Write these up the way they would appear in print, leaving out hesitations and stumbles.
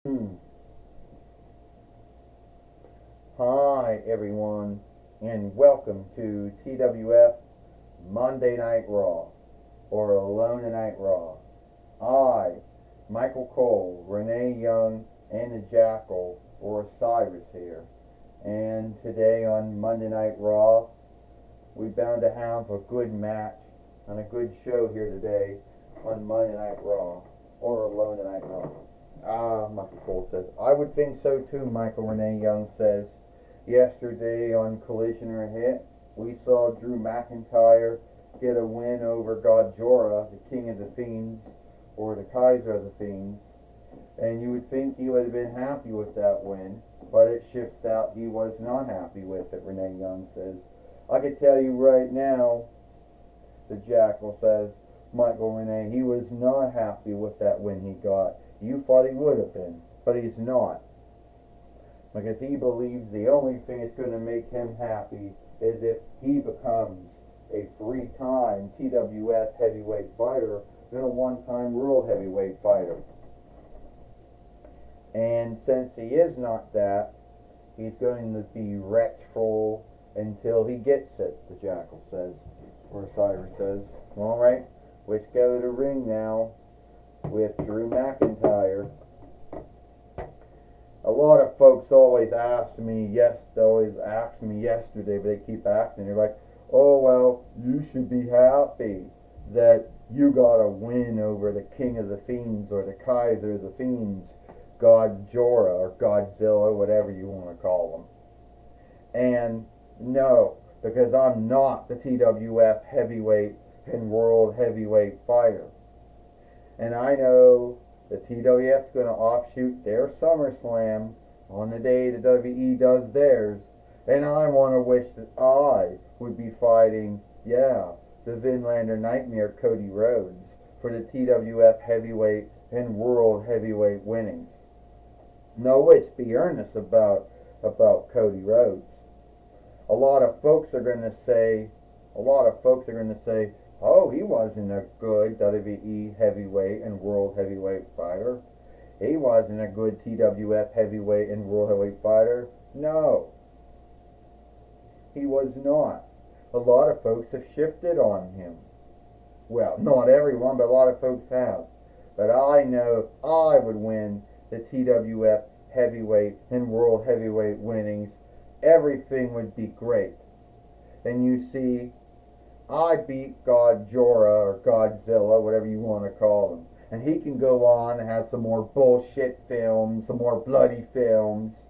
Hmm. Hi, everyone, and welcome to TWF Monday Night Raw, or Alone Tonight Raw. I, Michael Cole, Renee Young, and the Jackal, or Osiris here. And today on Monday Night Raw, we're bound to have a good match and a good show here today on Monday Night Raw, or Alone Tonight Raw. Michael Cole says, I would think so too, Michael Renee Young says. Yesterday on Collision or Hit, we saw Drew McIntyre get a win over Godjora, the King of the Fiends, or the Kaiser of the Fiends. And you would think he would have been happy with that win, but it shifts out he was not happy with it, Renee Young says. I could tell you right now, the Jackal says, Michael Renee, he was not happy with that win he got. You thought he would have been, but he's not. Because he believes the only thing that's going to make him happy is if he becomes a three-time TWF heavyweight fighter than a one-time world heavyweight fighter. And since he is not that, he's going to be wretchful until he gets it, the Jackal says, or Cyrus says. All right, let's go to the ring now with Drew McIntyre. A lot of folks always ask me, yesterday, but they keep asking. They're like, oh, well, you should be happy that you got a win over the King of the Fiends or the Kaiser of the Fiends, Godjora or Godzilla, whatever you want to call them. And no, because I'm not the TWF heavyweight and world heavyweight fighter. And I know the TWF's going to offshoot their SummerSlam on the day the WWE does theirs. And I want to wish that I would be fighting, the Vinlander Nightmare Cody Rhodes for the TWF heavyweight and world heavyweight winnings. No, let's be earnest about Cody Rhodes. A lot of folks are going to say, oh, he wasn't a good WWE heavyweight and world heavyweight fighter. He wasn't a good TWF heavyweight and world heavyweight fighter. No, he was not. A lot of folks have shifted on him. Well, not everyone, but a lot of folks have. But I know if I would win the TWF heavyweight and world heavyweight winnings, everything would be great. And you see, I beat Godjora or Godzilla, whatever you want to call him. And he can go on and have some more bullshit films, some more bloody films.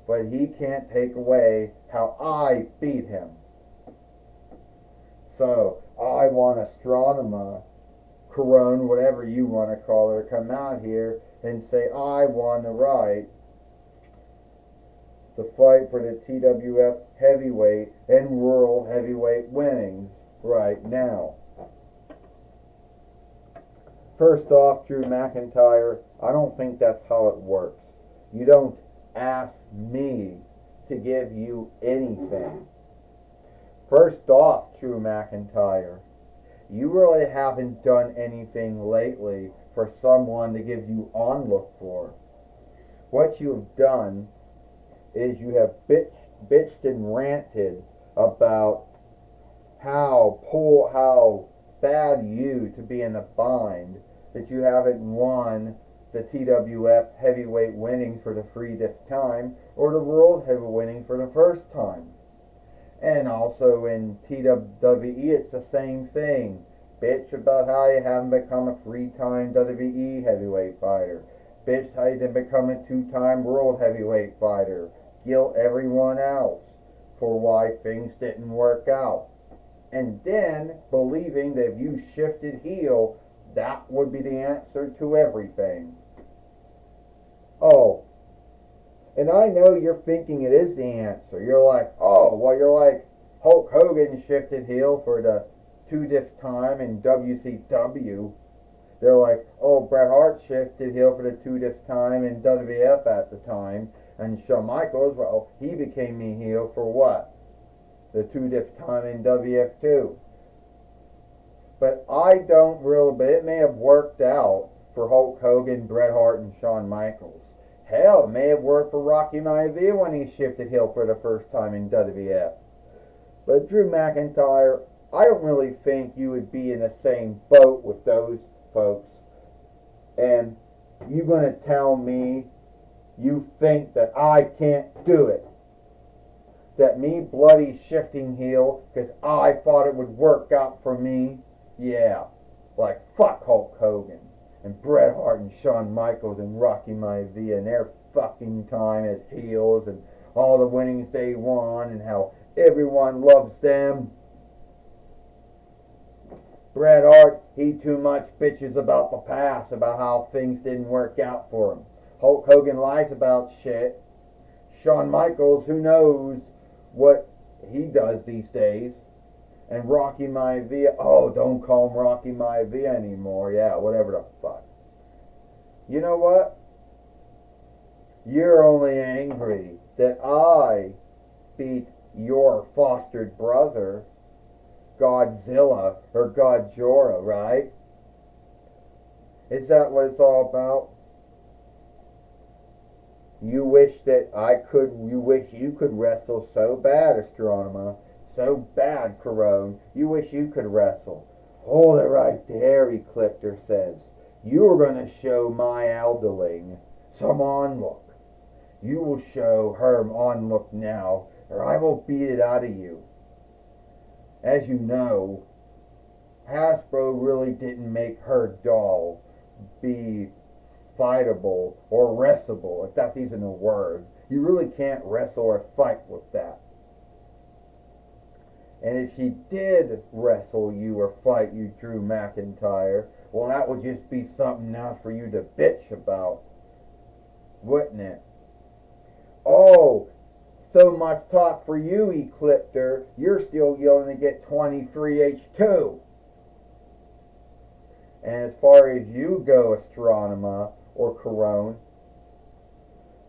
But he can't take away how I beat him. So, I want Astronema, Corone, whatever you want to call her, to come out here and say, I won the right to fight for the TWF heavyweight and world heavyweight winnings right now. First off, Drew McIntyre, I don't think that's how it works. You don't ask me to give you anything. First off, Drew McIntyre, you really haven't done anything lately for someone to give you onlook for. What you've done is you have bitched and ranted about how bad you to be in a bind that you haven't won the TWF heavyweight winnings for the 3rd time or the world heavyweight winning for the first time. And also in TWE it's the same thing. Bitch about how you haven't become a 3-time WWE heavyweight fighter. Bitch how you didn't become a 2-time world heavyweight fighter. Guilt everyone else for why things didn't work out. And then believing that if you shifted heel, that would be the answer to everything. Oh, and I know you're thinking it is the answer. You're like, you're like Hulk Hogan shifted heel for the 2nd time in WCW. They're like, oh, Bret Hart shifted heel for the 2nd time in WWF at the time. And Shawn Michaels, well, he became the heel for what? The 2nd time in WF2. But it may have worked out for Hulk Hogan, Bret Hart, and Shawn Michaels. Hell, it may have worked for Rocky Maivia when he shifted heel for the first time in WWF. But Drew McIntyre, I don't really think you would be in the same boat with those folks. And you gonna tell me you think that I can't do it? That me bloody shifting heel because I thought it would work out for me? Yeah, like fuck Hulk Hogan and Bret Hart and Shawn Michaels and Rocky Maivia and their fucking time as heels and all the winnings they won and how everyone loves them. Bret Hart, he too much bitches about the past, about how things didn't work out for him. Hulk Hogan lies about shit. Shawn Michaels, who knows what he does these days. And Rocky Maivia, oh, don't call him Rocky Maivia anymore. Yeah, whatever the fuck. You know what? You're only angry that I beat your fostered brother, Godzilla, or Godzilla, right? Is that what it's all about? You wish you could wrestle so bad, Astronema. So bad, Corone. You wish you could wrestle. Hold it right there, Ecliptor says. You are going to show my elderling some onlook. You will show her onlook now, or I will beat it out of you. As you know, Hasbro really didn't make her doll be fightable or wrestleable, if that's even a word. You really can't wrestle or fight with that. And if she did wrestle you or fight you, Drew McIntyre, well, that would just be something now for you to bitch about, wouldn't it? Oh, so much talk for you, Ecliptor. You're still yelling to get 23H2. And as far as you go, Astronema or Corone,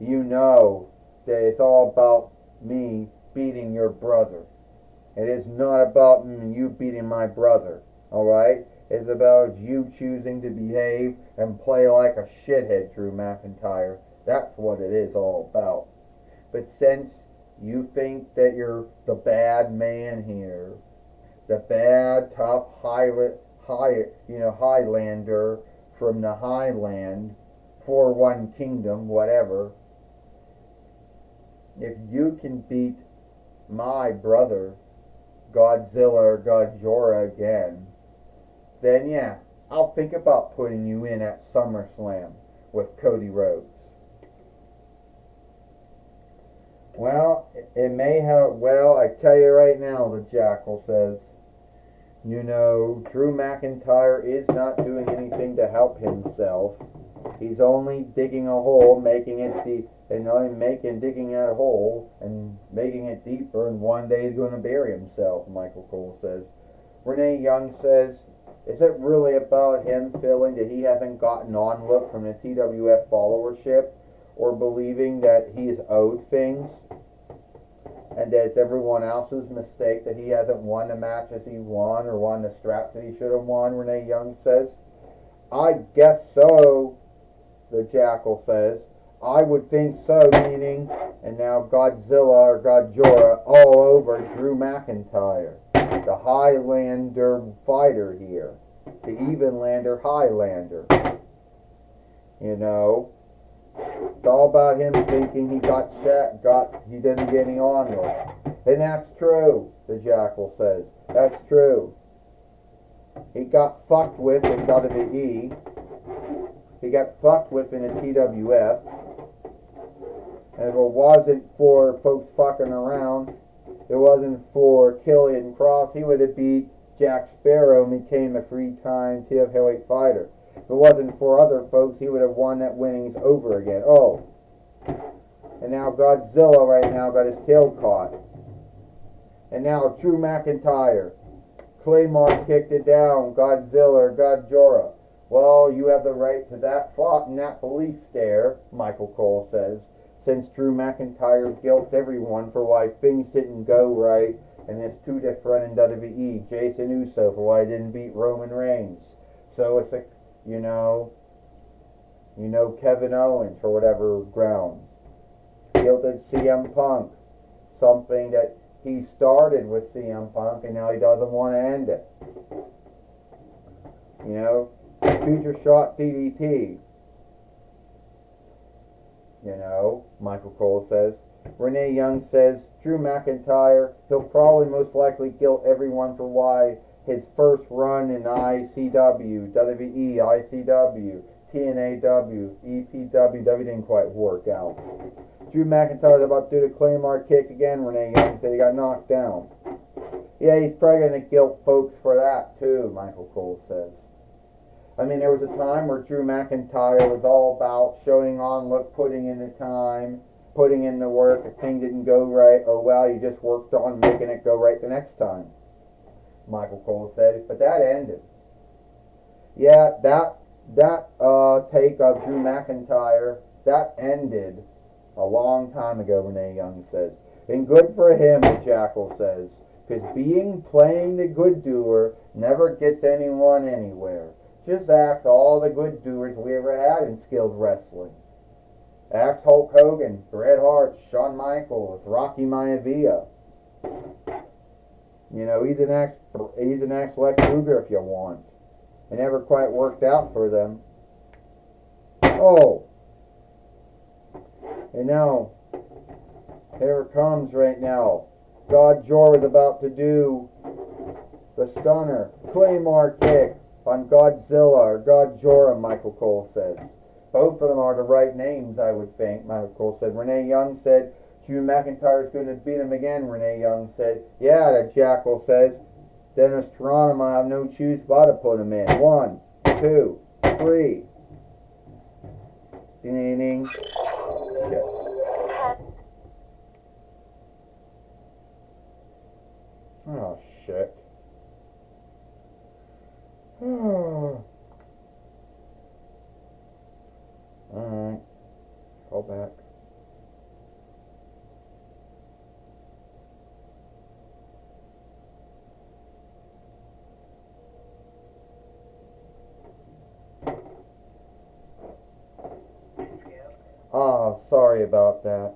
you know that it's all about me beating your brother. It is not about you beating my brother, alright? It's about you choosing to behave and play like a shithead, Drew McIntyre. That's what it is all about. But since you think that you're the bad man here, the bad, tough Highlander from the Highland, for one kingdom, whatever, if you can beat my brother, Godzilla or Godzilla again, then yeah, I'll think about putting you in at SummerSlam with Cody Rhodes. Well, it may have, well, I tell you right now, the Jackal says, you know, Drew McIntyre is not doing anything to help himself. He's only digging a hole, making it deep, digging out a hole and making it deeper, and one day he's going to bury himself, Michael Cole says. Renee Young says, is it really about him feeling that he hasn't gotten on look from the TWF followership, or believing that he is owed things, and that it's everyone else's mistake that he hasn't won the matches he won or won the straps that he should have won, Renee Young says. I guess so, the Jackal says. I would think so, meaning, and now Godzilla or Godzilla all over Drew McIntyre, the Highlander fighter here, the Evenlander Highlander. You know, it's all about him thinking he he didn't get any honor. And that's true, the Jackal says. That's true. He got fucked with in WWE. He got fucked with in the TWF. And if it wasn't for folks fucking around, it wasn't for Killian Cross, he would have beat Jack Sparrow and became a three-time TF heavyweight fighter. If it wasn't for other folks, he would have won that winnings over again. Oh. And now Godzilla right now got his tail caught. And now Drew McIntyre. Claymore kicked it down. Godzilla, Godzilla. Well, you have the right to that thought and that belief there, Michael Cole says, since Drew McIntyre guilts everyone for why things didn't go right, and there's two different in WWE, Jason Uso for why he didn't beat Roman Reigns. So it's like, you know, You know, Kevin Owens, for whatever grounds. Guilted CM Punk. Something that he started with CM Punk and now he doesn't want to end it. You know, future shot DDT. You know, Michael Cole says. Renee Young says, Drew McIntyre, he'll probably most likely guilt everyone for why his first run in ICW, WWE, ICW, TNAW, EPW, didn't quite work out. Drew McIntyre's about to do the Claymore kick again, Renee Young said he got knocked down. Yeah, he's probably going to guilt folks for that too, Michael Cole says. I mean, there was a time where Drew McIntyre was all about showing on, look, putting in the time, putting in the work. If things didn't go right, oh well, you just worked on making it go right the next time, Michael Cole said. But that ended. Yeah, that take of Drew McIntyre, that ended a long time ago, Renee Young says. And good for him, the Jackal says. Because playing the good doer never gets anyone anywhere. Just ask all the good doers we ever had in skilled wrestling. Ask Hulk Hogan, Bret Hart, Shawn Michaels, Rocky Maivia. You know, he's an ex Lex Luger if you want. It never quite worked out for them. Oh. And now, here it comes right now. God Jor is about to do the stunner, Claymore kick on Godzilla or God Jorah, Michael Cole says. Both of them are the right names, I would think, Michael Cole said. Renee Young said, Drew McIntyre's going to beat him again, Renee Young said. Yeah, the Jackal says. Dennis Toronto might have no choice but to put him in. 1, 2, 3. Ding, ding, ding. Shit. Oh, shit. Alright. Call back. Oh, sorry about that.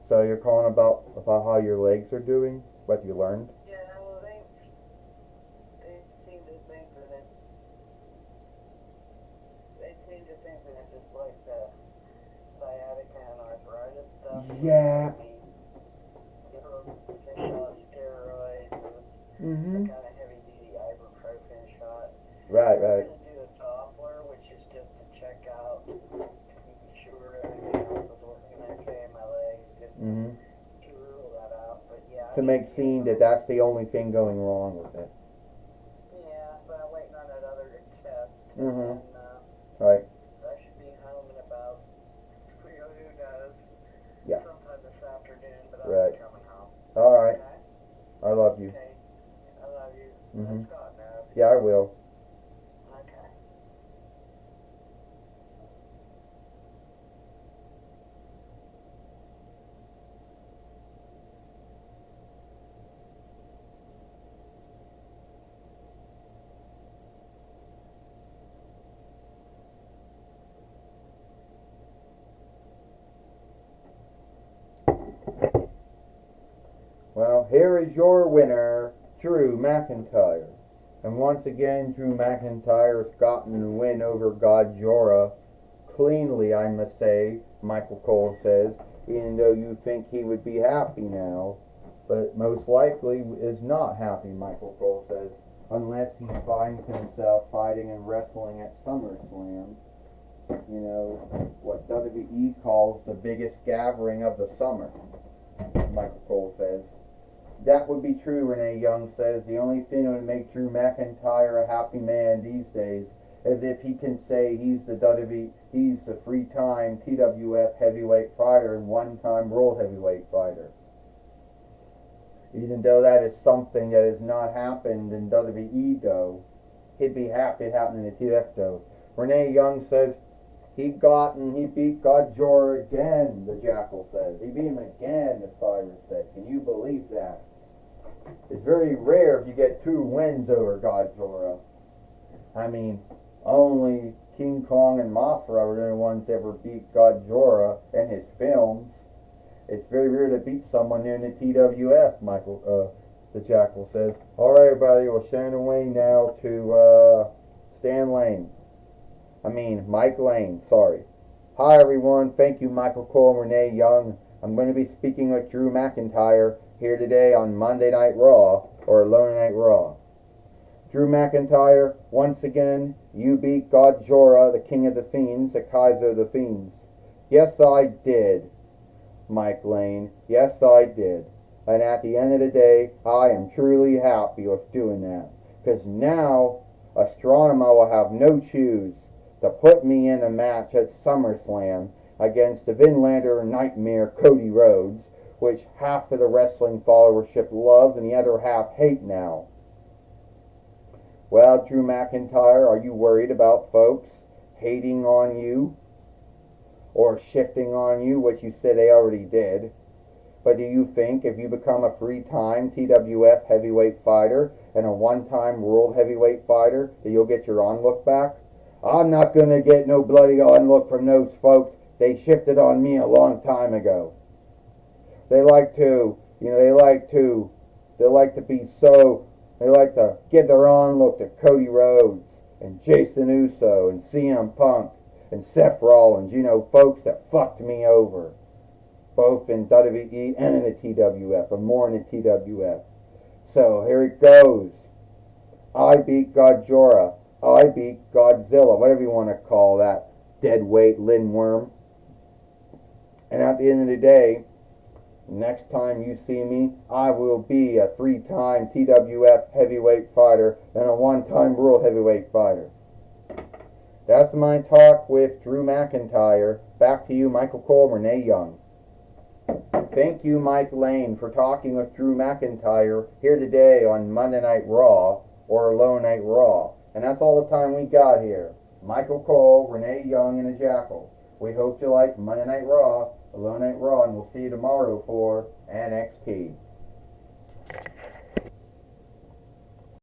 So you're calling about how your legs are doing? What you learned? Yeah, well, they seem to think that it's just like the sciatica and arthritis stuff. Yeah. It's a shot of steroids and it's a kind of heavy duty ibuprofen shot. Right. I'm going to do a Doppler, which is just to check out, to be sure everything else is working okay in my leg. Just to rule that out. But yeah. To make seem that that's the only thing going wrong with it. Yeah, but I'm waiting on that other test. Right. So I should be home in about, who knows, yeah. sometime this afternoon, but right. I'm coming home. All right. Okay? I love you. Okay. I love you. Let Scott know. Yeah, I will. Okay. Well, here is your winner, Drew McIntyre. And once again, Drew McIntyre's gotten the win over God Jorah cleanly, I must say, Michael Cole says, even though you think he would be happy now. But most likely is not happy, Michael Cole says, unless he finds himself fighting and wrestling at SummerSlam. You know, what WWE calls the biggest gathering of the summer, Michael Cole says. That would be true, Renee Young says. The only thing that would make Drew McIntyre a happy man these days is if he can say he's the three-time TWF heavyweight fighter and one-time world heavyweight fighter. Even though that is something that has not happened in WWE, though, he'd be happy it happened in the TWF, though. Renee Young says he beat God Jorah again, the Jackal says. He beat him again, the Cyrus said. Can you believe that? It's very rare if you get 2 wins over God Jorah. I mean, only King Kong and Mothra were the only ones that ever beat Godzilla in his films. It's very rare to beat someone in the TWF, the Jackal says. Alright, everybody, we'll send away now to Mike Lane, sorry. Hi, everyone. Thank you, Michael Cole and Renee Young. I'm going to be speaking with Drew McIntyre here today on Monday Night Raw, or Alone Night Raw. Drew McIntyre, once again, you beat Godzilla, the King of the Fiends, the Kaiser of the Fiends. Yes, I did, Mike Lane. Yes, I did. And at the end of the day, I am truly happy with doing that. Because now, Astronema will have no choice to put me in a match at SummerSlam against the Vinlander Nightmare Cody Rhodes, which half of the wrestling followership loves and the other half hate now. Well, Drew McIntyre, are you worried about folks hating on you or shifting on you, which you said they already did? But do you think if you become a three-time TWF heavyweight fighter and a one-time world heavyweight fighter that you'll get your on-look back? I'm not going to get no bloody on-look from those folks. They shifted on me a long time ago. They like to give their on-look to Cody Rhodes and Jason Uso and CM Punk and Seth Rollins, folks that fucked me over, both in WWE and in the TWF, or more in the TWF. So here it goes. I beat Godzilla. I beat Godzilla, whatever you want to call that deadweight Lindworm. And at the end of the day, next time you see me, I will be a three-time TWF heavyweight fighter and a one-time world heavyweight fighter. That's my talk with Drew McIntyre. Back to you, Michael Cole, Renee Young. Thank you, Mike Lane, for talking with Drew McIntyre here today on Monday Night Raw, or Alone Night Raw. And that's all the time we got here. Michael Cole, Renee Young, and the Jackal. We hope you like Monday Night Raw, Alone Night Raw, and we'll see you tomorrow for NXT.